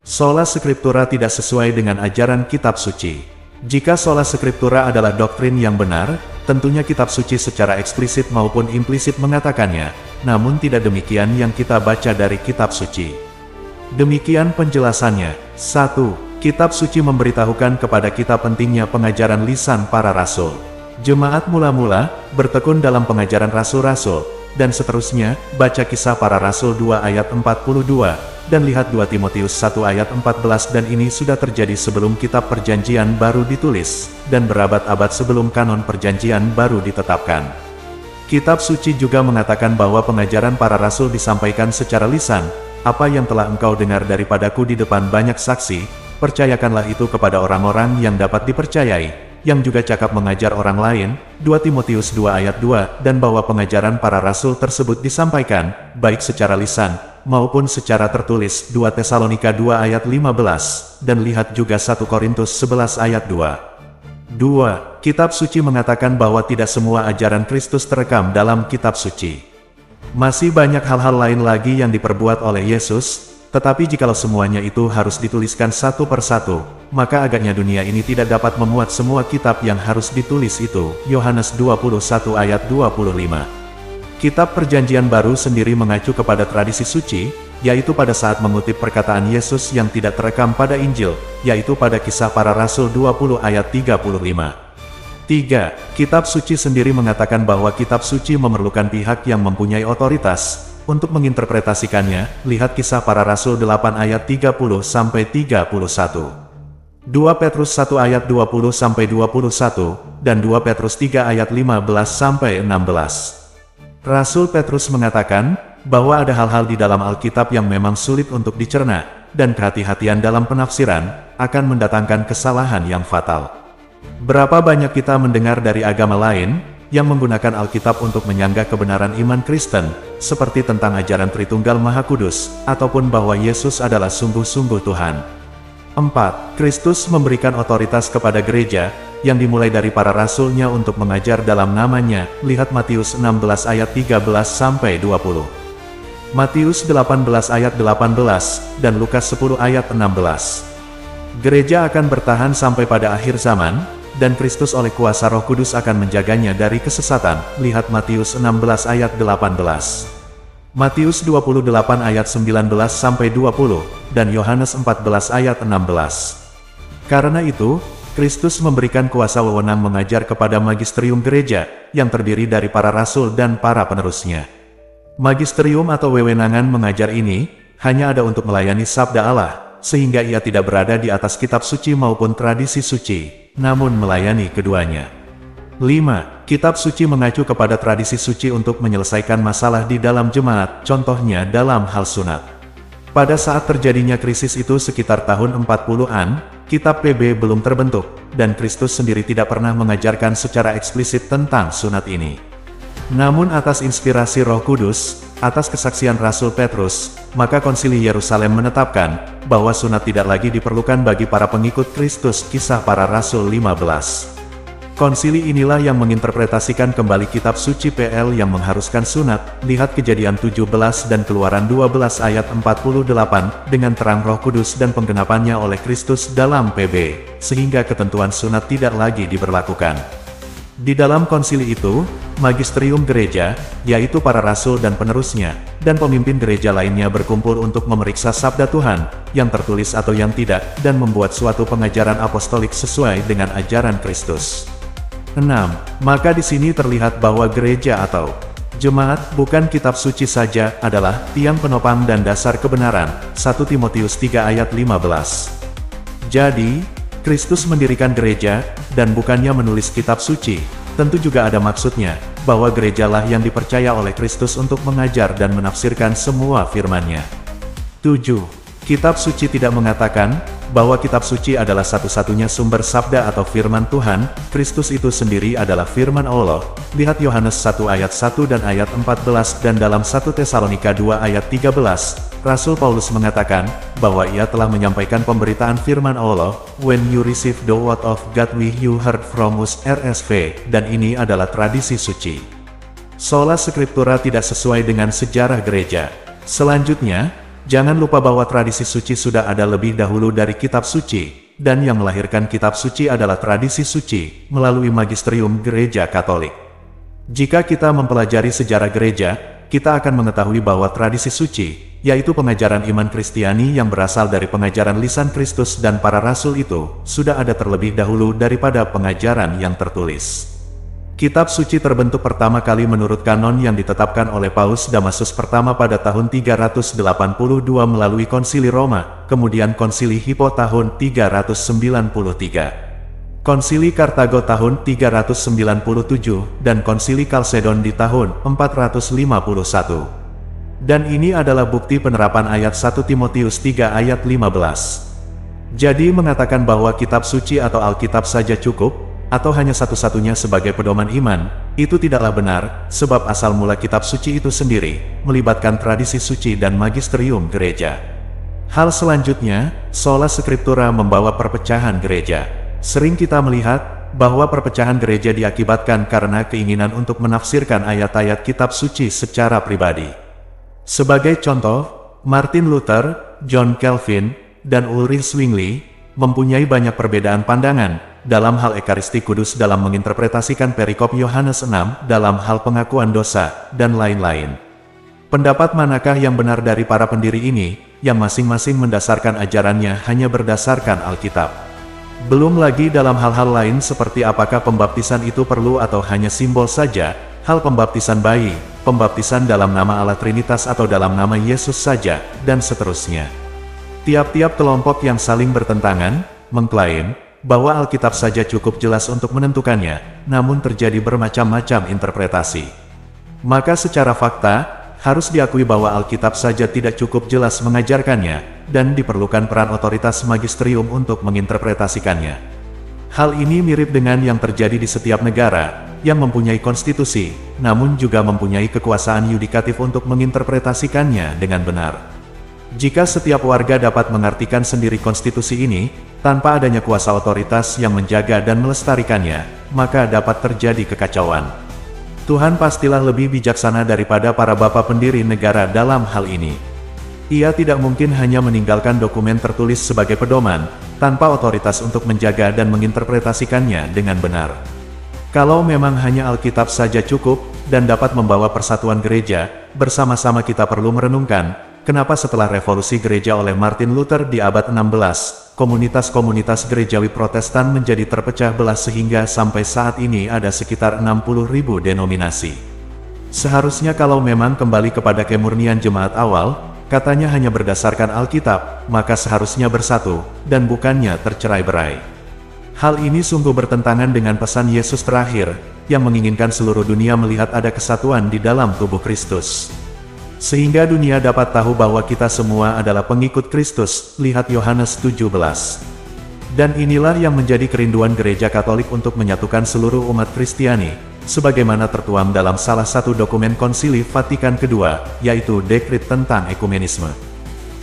Sola Scriptura tidak sesuai dengan ajaran kitab suci. Jika Sola Scriptura adalah doktrin yang benar, tentunya kitab suci secara eksplisit maupun implisit mengatakannya, namun tidak demikian yang kita baca dari kitab suci. Demikian penjelasannya. 1. Kitab suci memberitahukan kepada kita pentingnya pengajaran lisan para rasul. Jemaat mula-mula bertekun dalam pengajaran rasul-rasul, dan seterusnya, baca Kisah Para Rasul 2 ayat 42, dan lihat 2 Timotius 1 ayat 14 dan ini sudah terjadi sebelum kitab perjanjian baru ditulis, dan berabad-abad sebelum kanon perjanjian baru ditetapkan. Kitab suci juga mengatakan bahwa pengajaran para rasul disampaikan secara lisan, apa yang telah engkau dengar daripadaku di depan banyak saksi, percayakanlah itu kepada orang-orang yang dapat dipercayai, yang juga cakap mengajar orang lain, 2 Timotius 2 ayat 2, dan bahwa pengajaran para rasul tersebut disampaikan, baik secara lisan, maupun secara tertulis, 2 Tesalonika 2 ayat 15, dan lihat juga 1 Korintus 11 ayat 2. 2. Kitab suci mengatakan bahwa tidak semua ajaran Kristus terekam dalam kitab suci. Masih banyak hal-hal lain lagi yang diperbuat oleh Yesus, tetapi jikalau semuanya itu harus dituliskan satu persatu, maka agaknya dunia ini tidak dapat memuat semua kitab yang harus ditulis itu. Yohanes 21 ayat 25. Kitab Perjanjian Baru sendiri mengacu kepada tradisi suci, yaitu pada saat mengutip perkataan Yesus yang tidak terekam pada Injil, yaitu pada Kisah Para Rasul 20 ayat 35. 3. Kitab suci sendiri mengatakan bahwa kitab suci memerlukan pihak yang mempunyai otoritas untuk menginterpretasikannya. Lihat Kisah Para Rasul 8 ayat 30-31. 2 Petrus 1 ayat 20-21, dan 2 Petrus 3 ayat 15-16. Rasul Petrus mengatakan bahwa ada hal-hal di dalam Alkitab yang memang sulit untuk dicerna, dan kehati-hatian dalam penafsiran akan mendatangkan kesalahan yang fatal. Berapa banyak kita mendengar dari agama lain yang menggunakan Alkitab untuk menyanggah kebenaran iman Kristen, seperti tentang ajaran Tritunggal Maha Kudus, ataupun bahwa Yesus adalah sungguh-sungguh Tuhan. 4. Kristus memberikan otoritas kepada gereja, yang dimulai dari para rasulnya untuk mengajar dalam namanya. Lihat Matius 16 ayat 13-20. Matius 18 ayat 18, dan Lukas 10 ayat 16. Gereja akan bertahan sampai pada akhir zaman, dan Kristus oleh kuasa Roh Kudus akan menjaganya dari kesesatan. Lihat Matius 16 ayat 18. Matius 28 ayat 19-20, dan Yohanes 14 ayat 16. Karena itu, Kristus memberikan kuasa wewenang mengajar kepada magisterium gereja, yang terdiri dari para rasul dan para penerusnya. Magisterium atau wewenangan mengajar ini, hanya ada untuk melayani sabda Allah, sehingga ia tidak berada di atas kitab suci maupun tradisi suci, namun melayani keduanya. 5. Kitab suci mengacu kepada tradisi suci untuk menyelesaikan masalah di dalam jemaat, contohnya dalam hal sunat. Pada saat terjadinya krisis itu sekitar tahun 40-an, kitab PB belum terbentuk, dan Kristus sendiri tidak pernah mengajarkan secara eksplisit tentang sunat ini. Namun atas inspirasi Roh Kudus, atas kesaksian Rasul Petrus, maka Konsili Yerusalem menetapkan bahwa sunat tidak lagi diperlukan bagi para pengikut Kristus. Kisah Para Rasul 15. Konsili inilah yang menginterpretasikan kembali kitab suci PL yang mengharuskan sunat. Lihat Kejadian 17 dan Keluaran 12 ayat 48, dengan terang Roh Kudus dan penggenapannya oleh Kristus dalam PB, sehingga ketentuan sunat tidak lagi diberlakukan. Di dalam konsili itu, magisterium gereja, yaitu para rasul dan penerusnya, dan pemimpin gereja lainnya berkumpul untuk memeriksa sabda Tuhan, yang tertulis atau yang tidak, dan membuat suatu pengajaran apostolik sesuai dengan ajaran Kristus. 6. Maka di sini terlihat bahwa gereja atau jemaat, bukan kitab suci saja, adalah tiang penopang dan dasar kebenaran. 1 Timotius 3 ayat 15. Jadi, Kristus mendirikan gereja, dan bukannya menulis kitab suci. Tentu juga ada maksudnya, bahwa gerejalah yang dipercaya oleh Kristus untuk mengajar dan menafsirkan semua firman-Nya. 7. Kitab suci tidak mengatakan bahwa kitab suci adalah satu-satunya sumber sabda atau firman Tuhan. Kristus itu sendiri adalah firman Allah. Lihat Yohanes 1 ayat 1 dan ayat 14, dan dalam 1 Tesalonika 2 ayat 13, Rasul Paulus mengatakan bahwa ia telah menyampaikan pemberitaan firman Allah, "When you receive the word of God which you heard from us," RSV, dan ini adalah tradisi suci. Sola Scriptura tidak sesuai dengan sejarah gereja. Selanjutnya, jangan lupa bahwa tradisi suci sudah ada lebih dahulu dari kitab suci, dan yang melahirkan kitab suci adalah tradisi suci, melalui magisterium gereja Katolik. Jika kita mempelajari sejarah gereja, kita akan mengetahui bahwa tradisi suci, yaitu pengajaran iman Kristiani yang berasal dari pengajaran lisan Kristus dan para rasul itu, sudah ada terlebih dahulu daripada pengajaran yang tertulis. Kitab suci terbentuk pertama kali menurut kanon yang ditetapkan oleh Paus Damasus pertama pada tahun 382 melalui Konsili Roma, kemudian Konsili Hippo tahun 393. Konsili Kartago tahun 397, dan Konsili Kalsedon di tahun 451. Dan ini adalah bukti penerapan ayat 1 Timotius 3 ayat 15. Jadi mengatakan bahwa kitab suci atau Alkitab saja cukup, atau hanya satu-satunya sebagai pedoman iman, itu tidaklah benar, sebab asal mula kitab suci itu sendiri, melibatkan tradisi suci dan magisterium gereja. Hal selanjutnya, sola scriptura membawa perpecahan gereja. Sering kita melihat bahwa perpecahan gereja diakibatkan karena keinginan untuk menafsirkan ayat-ayat kitab suci secara pribadi. Sebagai contoh, Martin Luther, John Calvin, dan Ulrich Zwingli mempunyai banyak perbedaan pandangan dalam hal Ekaristi Kudus dalam menginterpretasikan perikop Yohanes 6 dalam hal pengakuan dosa, dan lain-lain. Pendapat manakah yang benar dari para pendiri ini, yang masing-masing mendasarkan ajarannya hanya berdasarkan Alkitab? Belum lagi dalam hal-hal lain seperti apakah pembaptisan itu perlu atau hanya simbol saja, hal pembaptisan bayi, pembaptisan dalam nama Allah Trinitas atau dalam nama Yesus saja, dan seterusnya. Tiap-tiap kelompok yang saling bertentangan, mengklaim bahwa Alkitab saja cukup jelas untuk menentukannya, namun terjadi bermacam-macam interpretasi. Maka secara fakta, harus diakui bahwa Alkitab saja tidak cukup jelas mengajarkannya, dan diperlukan peran otoritas magisterium untuk menginterpretasikannya. Hal ini mirip dengan yang terjadi di setiap negara, yang mempunyai konstitusi, namun juga mempunyai kekuasaan yudikatif untuk menginterpretasikannya dengan benar. Jika setiap warga dapat mengartikan sendiri konstitusi ini, tanpa adanya kuasa otoritas yang menjaga dan melestarikannya, maka dapat terjadi kekacauan. Tuhan pastilah lebih bijaksana daripada para bapa pendiri negara dalam hal ini. Ia tidak mungkin hanya meninggalkan dokumen tertulis sebagai pedoman, tanpa otoritas untuk menjaga dan menginterpretasikannya dengan benar. Kalau memang hanya Alkitab saja cukup, dan dapat membawa persatuan gereja, bersama-sama kita perlu merenungkan, kenapa setelah revolusi gereja oleh Martin Luther di abad 16, komunitas-komunitas gerejawi Protestan menjadi terpecah belah sehingga sampai saat ini ada sekitar 60.000 denominasi. Seharusnya kalau memang kembali kepada kemurnian jemaat awal, katanya hanya berdasarkan Alkitab, maka seharusnya bersatu, dan bukannya tercerai-berai. Hal ini sungguh bertentangan dengan pesan Yesus terakhir, yang menginginkan seluruh dunia melihat ada kesatuan di dalam tubuh Kristus. Sehingga dunia dapat tahu bahwa kita semua adalah pengikut Kristus, lihat Yohanes 17. Dan inilah yang menjadi kerinduan gereja Katolik untuk menyatukan seluruh umat Kristiani, sebagaimana tertuang dalam salah satu dokumen Konsili Vatikan II, yaitu dekrit tentang ekumenisme.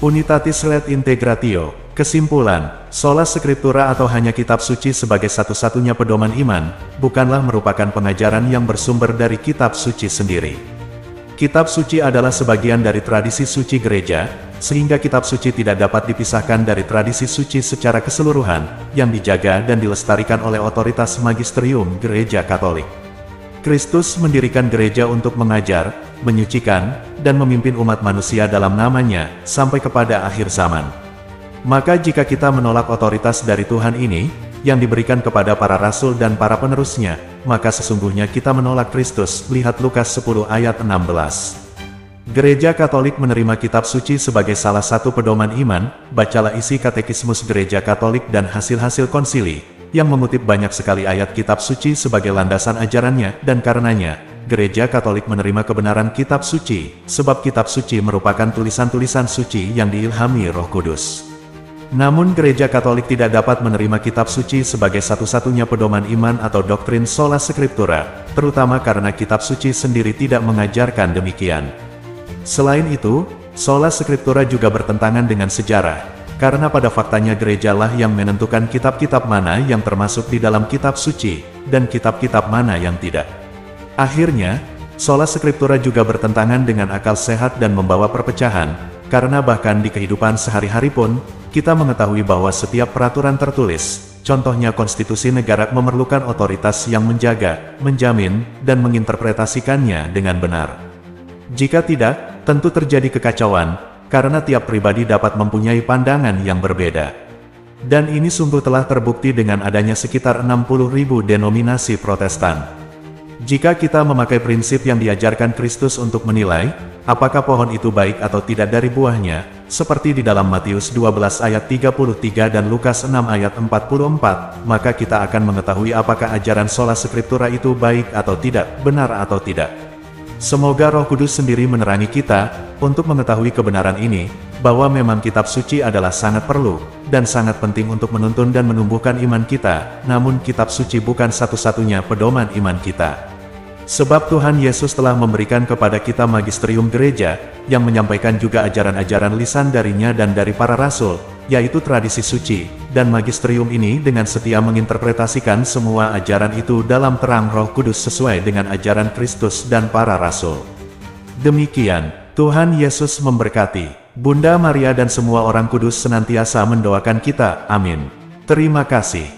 Unitatis Redintegratio. Kesimpulan, sola scriptura atau hanya kitab suci sebagai satu-satunya pedoman iman, bukanlah merupakan pengajaran yang bersumber dari kitab suci sendiri. Kitab suci adalah sebagian dari tradisi suci gereja, sehingga kitab suci tidak dapat dipisahkan dari tradisi suci secara keseluruhan, yang dijaga dan dilestarikan oleh otoritas magisterium gereja Katolik. Kristus mendirikan gereja untuk mengajar, menyucikan, dan memimpin umat manusia dalam namanya, sampai kepada akhir zaman. Maka jika kita menolak otoritas dari Tuhan ini, yang diberikan kepada para rasul dan para penerusnya, maka sesungguhnya kita menolak Kristus, lihat Lukas 10 ayat 16. Gereja Katolik menerima kitab suci sebagai salah satu pedoman iman, bacalah isi katekismus Gereja Katolik dan hasil-hasil konsili, yang mengutip banyak sekali ayat kitab suci sebagai landasan ajarannya, dan karenanya, Gereja Katolik menerima kebenaran kitab suci, sebab kitab suci merupakan tulisan-tulisan suci yang diilhami Roh Kudus. Namun Gereja Katolik tidak dapat menerima kitab suci sebagai satu-satunya pedoman iman atau doktrin sola scriptura, terutama karena kitab suci sendiri tidak mengajarkan demikian. Selain itu, sola scriptura juga bertentangan dengan sejarah, karena pada faktanya gerejalah yang menentukan kitab-kitab mana yang termasuk di dalam kitab suci, dan kitab-kitab mana yang tidak. Akhirnya, sola scriptura juga bertentangan dengan akal sehat dan membawa perpecahan, karena bahkan di kehidupan sehari-hari pun, kita mengetahui bahwa setiap peraturan tertulis, contohnya konstitusi negara memerlukan otoritas yang menjaga, menjamin, dan menginterpretasikannya dengan benar. Jika tidak, tentu terjadi kekacauan, karena tiap pribadi dapat mempunyai pandangan yang berbeda. Dan ini sungguh telah terbukti dengan adanya sekitar 60.000 denominasi Protestan. Jika kita memakai prinsip yang diajarkan Kristus untuk menilai, apakah pohon itu baik atau tidak dari buahnya, seperti di dalam Matius 12 ayat 33 dan Lukas 6 ayat 44, maka kita akan mengetahui apakah ajaran sola scriptura itu baik atau tidak, benar atau tidak. Semoga Roh Kudus sendiri menerangi kita, untuk mengetahui kebenaran ini, bahwa memang kitab suci adalah sangat perlu, dan sangat penting untuk menuntun dan menumbuhkan iman kita, namun kitab suci bukan satu-satunya pedoman iman kita. Sebab Tuhan Yesus telah memberikan kepada kita magisterium gereja, yang menyampaikan juga ajaran-ajaran lisan darinya dan dari para rasul, yaitu tradisi suci, dan magisterium ini dengan setia menginterpretasikan semua ajaran itu dalam terang Roh Kudus sesuai dengan ajaran Kristus dan para rasul. Demikian, Tuhan Yesus memberkati. Bunda Maria dan semua orang kudus senantiasa mendoakan kita. Amin. Terima kasih.